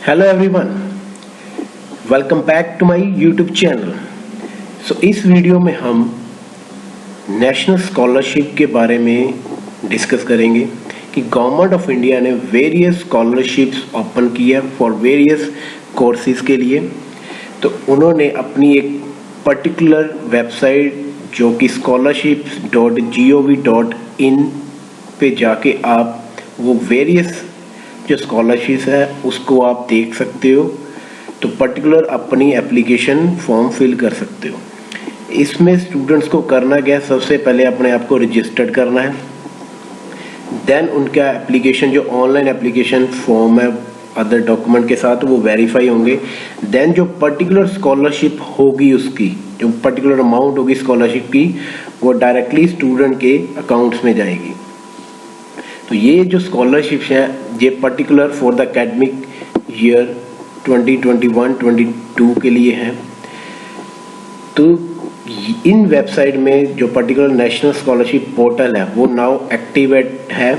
Hello everyone, welcome back to my YouTube channel. इस video में हम नेशनल स्कॉलरशिप के बारे में डिस्कस करेंगे कि गवर्नमेंट ऑफ इंडिया ने वेरियस स्कॉलरशिप्स ओपन किया फॉर वेरियस कोर्सेज के लिए। तो उन्होंने अपनी एक पर्टिकुलर वेबसाइट जो कि scholarships.gov.in पे जाके आप वो वेरियस जो स्कॉलरशिप है उसको आप देख सकते हो। तो पर्टिकुलर अपनी एप्लीकेशन फॉर्म फिल कर सकते हो। इसमें स्टूडेंट्स को करना क्या है, सबसे पहले अपने आप को रजिस्टर्ड करना है। देन उनका एप्लीकेशन जो ऑनलाइन एप्लीकेशन फॉर्म है अदर डॉक्यूमेंट के साथ वो वेरीफाई होंगे। देन जो पर्टिकुलर स्कॉलरशिप होगी उसकी जो पर्टिकुलर अमाउंट होगी स्कॉलरशिप की वो डायरेक्टली स्टूडेंट के अकाउंट्स में जाएगी। तो ये जो स्कॉलरशिप है ये particular for the academic year 2021-22 के लिए है। तो इन वेबसाइट में जो पर्टिकुलर नेशनल स्कॉलरशिप पोर्टल है वो नाउ एक्टिवेट है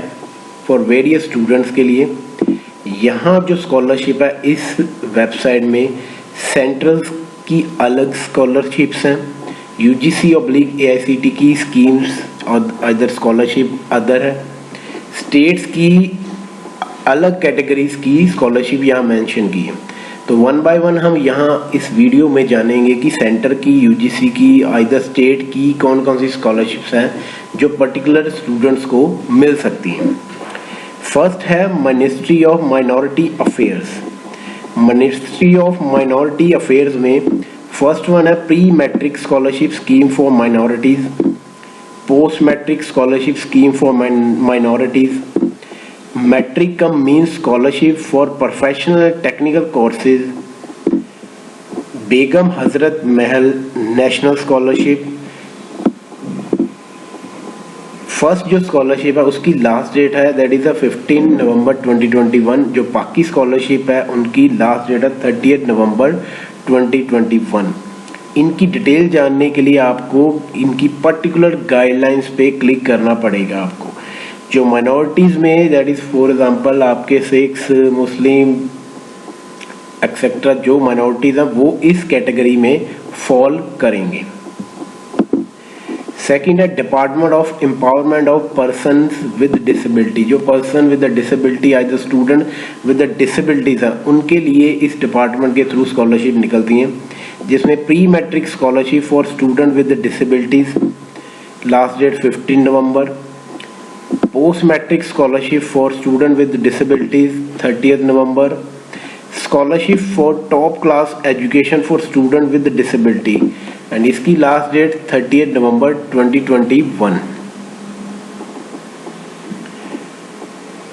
फॉर वेरियस स्टूडेंट्स के लिए। यहाँ जो स्कॉलरशिप है इस वेबसाइट में सेंट्रल की अलग स्कॉलरशिप्स हैं, UGC/AICTE की स्कीम्स और अदर स्कॉलरशिप अदर है, स्टेट्स की अलग कैटेगरीज की स्कॉलरशिप यहाँ मेंशन की है। तो वन बाय वन हम यहाँ इस वीडियो में जानेंगे कि सेंटर की, UGC की, अदर स्टेट की कौन कौन सी स्कॉलरशिप्स हैं जो पर्टिकुलर स्टूडेंट्स को मिल सकती हैं। फर्स्ट है ministry of minority affairs. Ministry of minority affairs में फर्स्ट वन है pre matric scholarship scheme for minorities, post matric scholarship scheme for minorities, matric cum means scholarship for professional technical courses, Begum Hazrat Mahal national scholarship. First जो scholarship है उसकी last date है that is 15 नवंबर 2021। जो बाकी scholarship है उनकी last date है 30 नवंबर 2021। इनकी डिटेल जानने के लिए आपको इनकी पर्टिकुलर गाइडलाइंस पे क्लिक करना पड़ेगा आपको। जो माइनॉरिटीज़ में दैट इज़ फॉर एग्जांपल आपके सिख्स, मुस्लिम एक्सेट्रा जो माइनॉरिटीज़ हैं वो इस कैटेगरी में फॉल करेंगे। सेकेंड है department of empowerment of persons with disability. जो पर्सन विद डिसेबिलिटी आज स्टूडेंट विद डिसेबिलिटीज़ हैं उनके लिए इस डिपार्टमेंट के थ्रू स्कॉलरशिप निकलती हैं, जिसमें pre matric scholarship for student with disabilities last date 15 November, post matric scholarship for student with disabilities 30 November, scholarship for top class education for student with disability and इसकी last date 30 नवंबर 2021।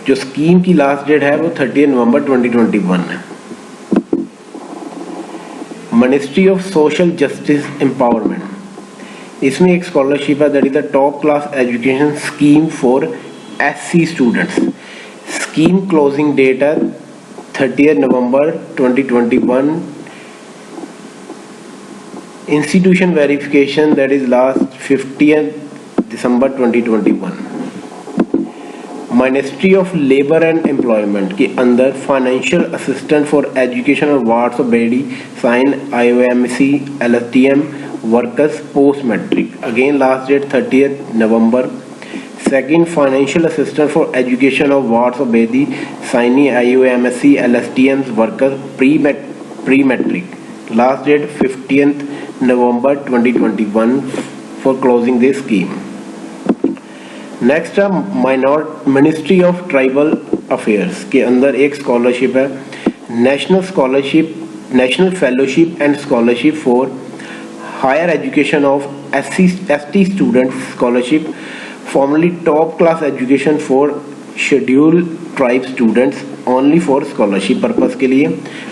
जो scheme की last date है वो 30 नवंबर 2021 है। Ministry of social justice empowerment, इसमें एक scholarship है that is the top class education scheme for SC students. Scheme closing date है 30 नवंबर 2021। Institution verification that is last 15 दिसंबर 2021। Ministry of labour and employment के अंदर फाइनेंशियल असिस्टेंट फॉर एजुकेशन और wards of beedi cine IOMC LSTM workers post matric again last date 30 नवंबर। Second financial assistant for education of wards of beedi cine IOMC LSTM workers pre matric last date 15 November 2021 for closing this scheme. Next है ministry of tribal affairs के अंदर एक scholarship है national fellowship and scholarship for higher education of ST student scholarship formally top class education for scheduled tribe students only for scholarship purpose के लिए।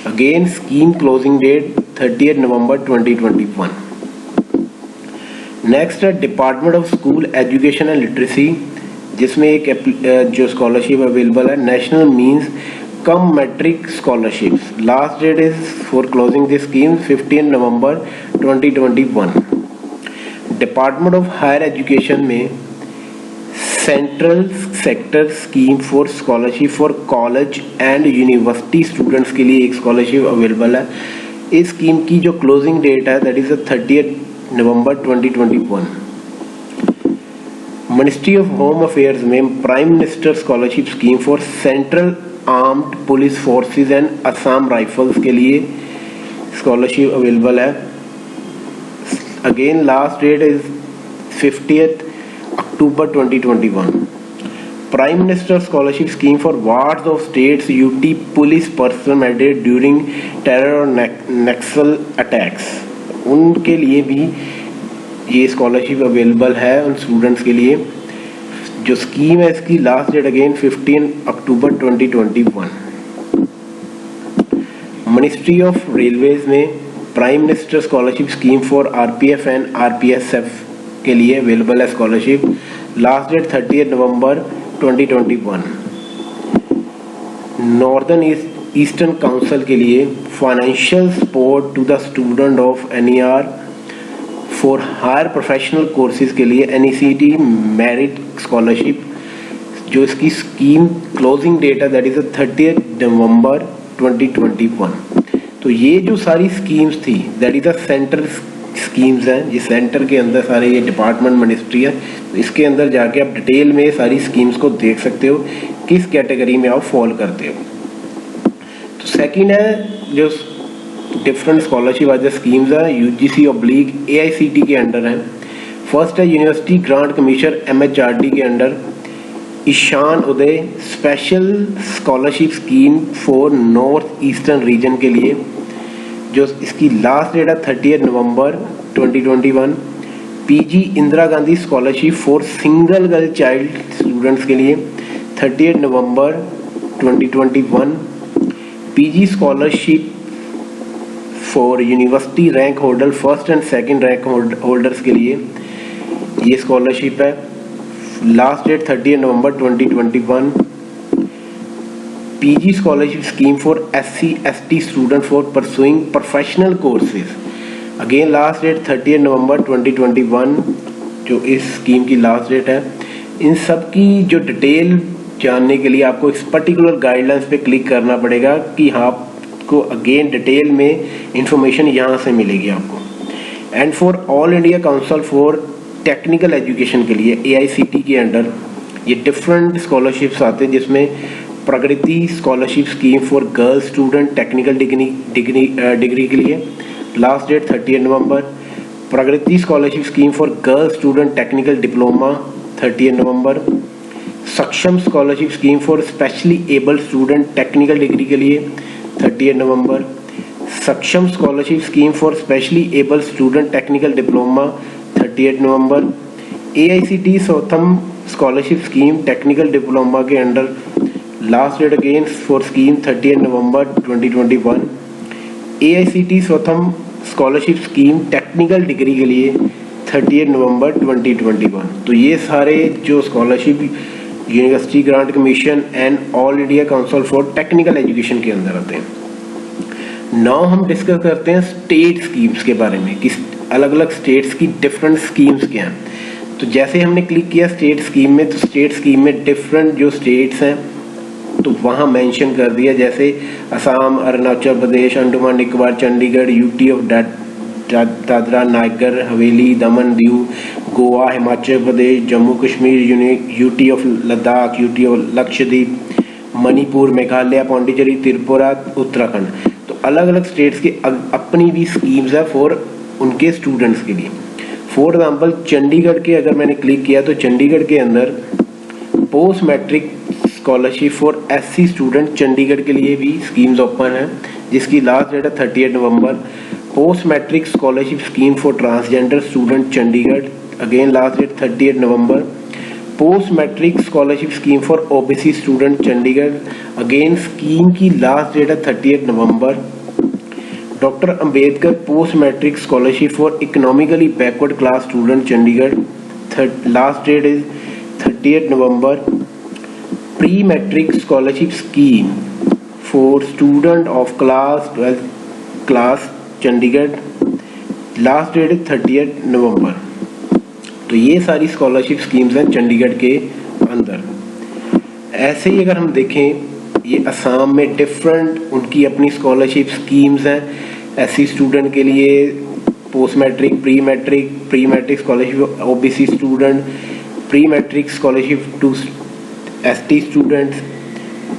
Again scheme closing date 30 नवंबर 2021। Next है department of school education and literacy, जिसमें एक जो scholarship available है national means cum matric scholarship. Last date is for closing this scheme 15 November 2021। Department of higher education में central sector scheme for scholarship for college and university students के लिए एक scholarship available है। इस scheme की जो closing date है that is 30 November 2021। Ministry of home affairs में prime minister scholarship scheme for central armed police forces and Assam rifles के लिए स्कॉलरशिप अवेलेबल है। Again last date is 50th October 2021। Prime minister scholarship scheme for wards of states UT police person during terror और Naxal attacks, उनके लिए भी ये scholarship available है उन स्टूडेंट्स के लिए। जो स्कीम है इसकी last date again 15 October 2021। Ministry of railways में prime minister scholarship scheme for RPF and RPSF के लिए अवेलेबल है स्कॉलरशिप। लास्ट डेट 30 नवंबर 2021। नॉर्दर्न ईस्टर्न काउंसिल के लिए financial support to the student of NER for higher professional courses के लिए NECT merit scholarship, जो इसकी स्कीम क्लोजिंग डेट है दैट इज 30 नवंबर 2021। तो ये जो सारी स्कीम्स थी that is the centre schemes हैं, ये सेंटर के अंदर सारे ये डिपार्टमेंट मिनिस्ट्री है, तो इसके अंदर जाके आप डिटेल में सारी स्कीम्स को देख सकते हो किस कैटेगरी में आप फॉल करते हो। तो सेकंड है जो डिफरेंट स्कॉलरशिप आज स्कीम्स है यूजीसी ऑब्लिक एआईसीटी के अंडर है। फर्स्ट है यूनिवर्सिटी ग्रांट कमीशन एमएचआरडी के under Ishan Uday special scholarship scheme for north eastern region के लिए, जो इसकी लास्ट डेट है 30 नवंबर 2021। PG Indira Gandhi scholarship for single girl child students के लिए 30 नवंबर 2021। PG scholarship for university rank holder first and second rank holders के लिए ये स्कॉलरशिप है। Last date 30 November 2021। PG scholarship scheme for SC/ST student for pursuing professional courses, again last date 30 नवंबर 2021 जो इस scheme की last date है। इन सब की जो डिटेल जानने के लिए आपको इस पर्टिकुलर गाइडलाइंस पे क्लिक करना पड़ेगा कि आपको अगेन डिटेल में इंफॉर्मेशन यहाँ से मिलेगी आपको। And for all India council for technical education के लिए AICT के अंडर ये डिफरेंट स्कॉलरशिप्स आते हैं, जिसमें Pragati scholarship scheme for girls student technical degree के लिए last date 30 November. Pragati scholarship scheme for girls student technical diploma 30 November. Saksham scholarship scheme for specially abled student technical degree के लिए 30 November. Saksham scholarship scheme for specially abled student technical diploma 30 November. AICT सौथम scholarship scheme technical diploma के under last date again for scheme 30 November 2021। AICT सौथम scholarship scheme technical degree के लिए 30 नवंबर 2021। तो ये सारे जो scholarship university grant commission and all India council for technical education के अंदर आते हैं। नाउ हम डिस्कस करते हैं स्टेट स्कीम्स के बारे में कि अलग अलग स्टेट्स की डिफरेंट स्कीम्स क्या हैं। तो जैसे हमने क्लिक किया स्टेट स्कीम में, तो स्टेट स्कीम में डिफरेंट जो स्टेट्स हैं तो वहाँ मेंशन कर दिया, जैसे Assam, Arunachal Pradesh, Andaman Nicobar, Chandigarh, UT of Dadra Nagar Haveli, Daman Diu, Goa, Himachal Pradesh, Jammu Kashmir, UT of Ladakh, UT of Lakshadweep, Manipur, Meghalaya, Pondicherry, Tripura, Uttarakhand. तो अलग अलग स्टेट्स की अपनी भी स्कीम्स है फॉर उनके स्टूडेंट्स के लिए। फॉर एग्जाम्पल चंडीगढ़ के अगर मैंने क्लिक किया तो चंडीगढ़ के अंदर post matric scholarship for SC student Chandigarh के लिए भी स्कीम्स ओपन है, जिसकी लास्ट डेट है 30 November. Post matric scholarship scheme for transgender student Chandigarh, again last date 30 November. Post matric scholarship scheme for OBC student Chandigarh, again scheme की last date है 30 November. Doctor Ambedkar post matric scholarship for economically backward class student Chandigarh, last date is 30 November. Pre matric scholarship scheme for student of class 12th class Chandigarh, last date is 30 November. तो ये सारी scholarship schemes हैं चंडीगढ़ के अंदर। ऐसे ही अगर हम देखें, ये असम में डिफरेंट उनकी अपनी स्कॉलरशिप स्कीम्स हैं। एससी स्टूडेंट के लिए post matric, pre matric scholarship OBC student, pre matric scholarship to ST students,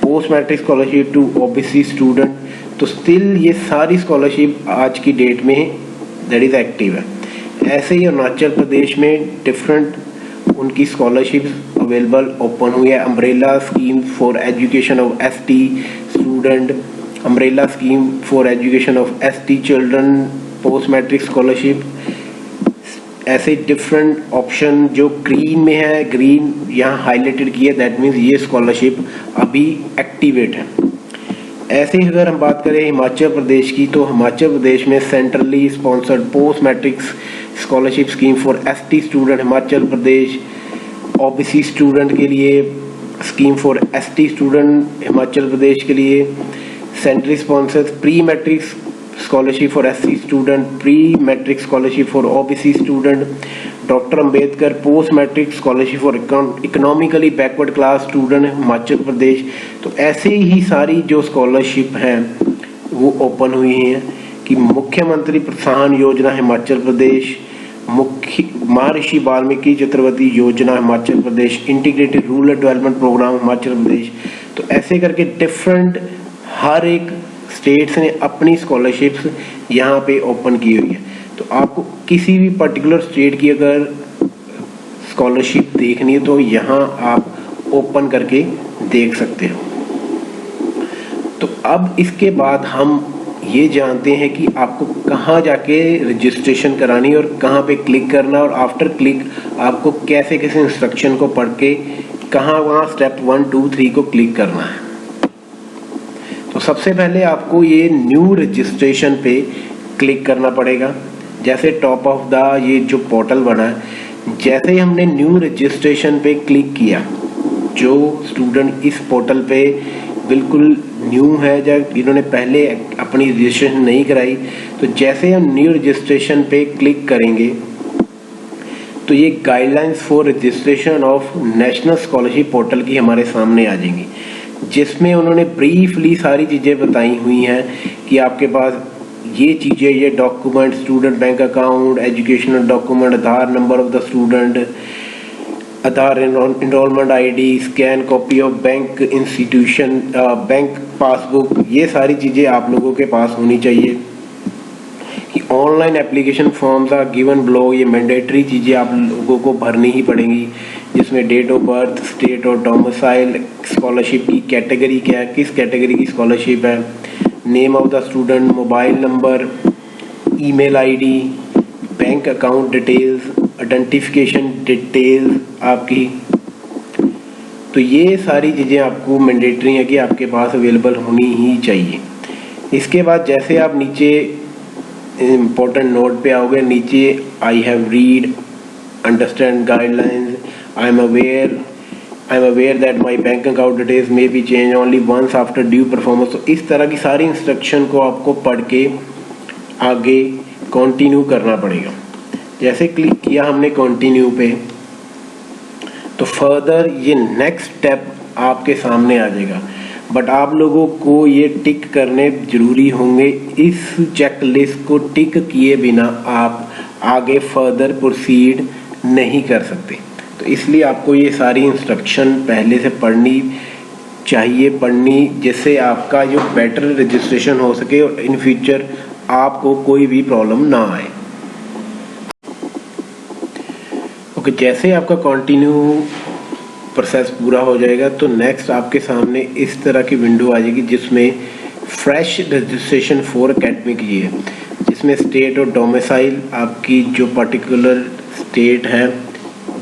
post matric scholarship to OBC student. तो स्टिल ये सारी स्कॉलरशिप आज की डेट में दैट इज एक्टिव है। ऐसे ही अरुणाचल प्रदेश में डिफरेंट उनकी स्कॉलरशिप अवेलेबल ओपन हुई है। Umbrella scheme for education of ST student, umbrella scheme for education of ST children, post matric scholarship. ऐसे डिफरेंट ऑप्शन जो ग्रीन में है, ग्रीन यहाँ हाईलाइटेड की है, दैट मीन्स ये स्कॉलरशिप अभी एक्टिवेट है। ऐसे ही अगर हम बात करें हिमाचल प्रदेश की, तो हिमाचल प्रदेश में centrally sponsored post matric scholarship scheme for ST student Himachal Pradesh, OBC student के लिए scheme for ST student Himachal Pradesh के लिए, centrally sponsored pre matric scholarship for SC student, pre matric scholarship for OBC student, doctor Ambedkar post matric scholarship for economically backward class student Himachal Pradesh. तो ऐसे ही सारी जो scholarship हैं वो ओपन हुई हैं कि मुख्यमंत्री प्रोत्साहन योजना हिमाचल प्रदेश, महर्षि वाल्मीकि चतुर्वेदी योजना Himachal Pradesh, integrated rural development programme Himachal Pradesh. तो ऐसे करके डिफरेंट हर एक स्टेट्स ने अपनी स्कॉलरशिप्स यहाँ पे ओपन की हुई है। तो आपको किसी भी पर्टिकुलर स्टेट की अगर स्कॉलरशिप देखनी है तो यहाँ आप ओपन करके देख सकते हो। तो अब इसके बाद हम ये जानते हैं कि आपको कहाँ जाके रजिस्ट्रेशन करानी है और कहाँ पे क्लिक करना, और आफ्टर क्लिक आपको कैसे कैसे इंस्ट्रक्शन को पढ़ के कहाँ वहाँ स्टेप 1, 2, 3 को क्लिक करना है। तो सबसे पहले आपको ये न्यू रजिस्ट्रेशन पे क्लिक करना पड़ेगा। जैसे टॉप ऑफ द ये जो पोर्टल बना है, जैसे ही हमने न्यू रजिस्ट्रेशन पे क्लिक किया, जो स्टूडेंट इस पोर्टल पे बिल्कुल न्यू है या जिन्होंने पहले अपनी रजिस्ट्रेशन नहीं कराई, तो जैसे हम न्यू रजिस्ट्रेशन पे क्लिक करेंगे तो ये guidelines for registration of national scholarship portal की हमारे सामने आ जाएंगी, जिसमें उन्होंने ब्रीफली सारी चीज़ें बताई हुई हैं कि आपके पास ये चीज़ें, ये document, student bank account, educational document, Aadhaar number of the student, Aadhaar enrolment ID, scan copy of bank institution bank passbook, ये सारी चीज़ें आप लोगों के पास होनी चाहिए। कि online application forms are given below, ये मैंडेटरी चीज़ें आप लोगों को भरनी ही पड़ेंगी, जिसमें डेट ऑफ बर्थ, स्टेट और डोमिसाइल, स्कॉलरशिप की कैटेगरी क्या है, किस कैटेगरी की स्कॉलरशिप है, name of the student, mobile number, email ID, bank account details, identification details आपकी। तो ये सारी चीज़ें आपको मैंडेटरी है कि आपके पास अवेलेबल होनी ही चाहिए। इसके बाद जैसे आप नीचे इम्पोर्टेंट नोट पे आओगे, नीचे I have read, understand guidelines, I am aware that my bank account details may be change only once after due performance. तो इस तरह की सारी इंस्ट्रक्शन को आपको पढ़ के आगे कंटिन्यू करना पड़ेगा। जैसे क्लिक किया हमने कंटिन्यू पे, तो फर्दर ये नेक्स्ट स्टेप आपके सामने आ जाएगा, बट आप लोगों को ये टिक करने जरूरी होंगे। इस चेकलिस्ट को टिक किए बिना आप आगे फर्दर प्रोसीड नहीं कर सकते। तो इसलिए आपको ये सारी इंस्ट्रक्शन पहले से पढ़नी चाहिए, जिससे आपका जो बेटर रजिस्ट्रेशन हो सके और इन फ्यूचर आपको कोई भी प्रॉब्लम ना आए। ओके, जैसे आपका कंटिन्यू प्रोसेस पूरा हो जाएगा तो नेक्स्ट आपके सामने इस तरह की विंडो आ जाएगी, जिसमें fresh registration for academic year, जिसमें स्टेट और डोमिसाइल आपकी जो पर्टिकुलर स्टेट है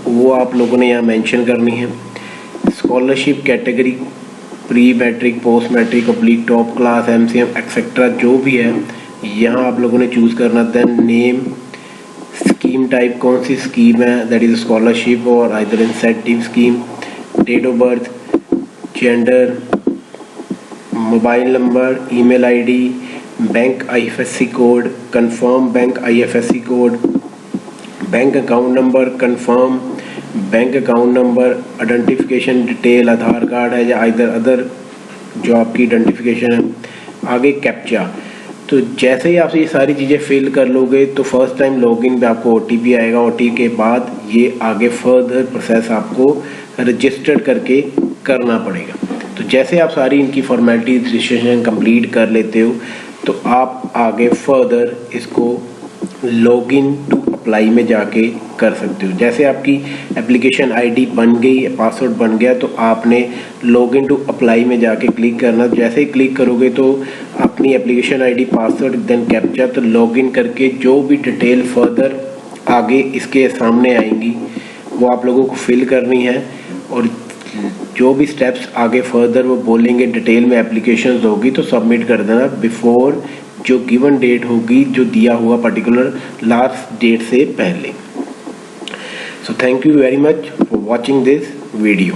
वो आप लोगों ने यहाँ मेंशन करनी है। Scholarship category pre matric, post matric, public, top class, MCM etcetera जो भी है यहाँ आप लोगों ने चूज़ करना। देन नेम, स्कीम टाइप कौन सी स्कीम है, दैट इज स्कॉलरशिप और either incentive scheme, date of birth, gender, mobile number, email ID, bank IFSC code, confirm bank IFSC code, bank account number, confirm bank account number, identification detail, Aadhaar card है या इधर other जो आपकी identification है, आगे captcha. तो जैसे ही आप ये सारी चीज़ें फिल कर लोगे तो फर्स्ट टाइम लॉगिन पे आपको OTP आएगा। OTP के बाद ये आगे फर्दर प्रोसेस आपको रजिस्टर्ड करके करना पड़ेगा। तो जैसे आप सारी इनकी फॉर्मेलिटी रजिस्ट्रेशन कंप्लीट कर लेते हो तो आप आगे फर्दर इसको लॉगिन टू अप्लाई में जाके कर सकते हो। जैसे आपकी एप्लीकेशन आईडी बन गई, पासवर्ड बन गया, तो आपने लॉगिन टू अप्लाई में जाके क्लिक करना। जैसे ही क्लिक करोगे तो अपनी application ID, password, then captcha, तो लॉगिन करके जो भी डिटेल फर्दर आगे इसके सामने आएंगी वो आप लोगों को फिल करनी है। और जो भी स्टेप्स आगे फर्दर वो बोलेंगे डिटेल में एप्लीकेशन होगी तो सबमिट कर देना बिफोर जो गिवन डेट होगी, जो दिया हुआ पर्टिकुलर लास्ट डेट से पहले। So thank you very much for watching this video.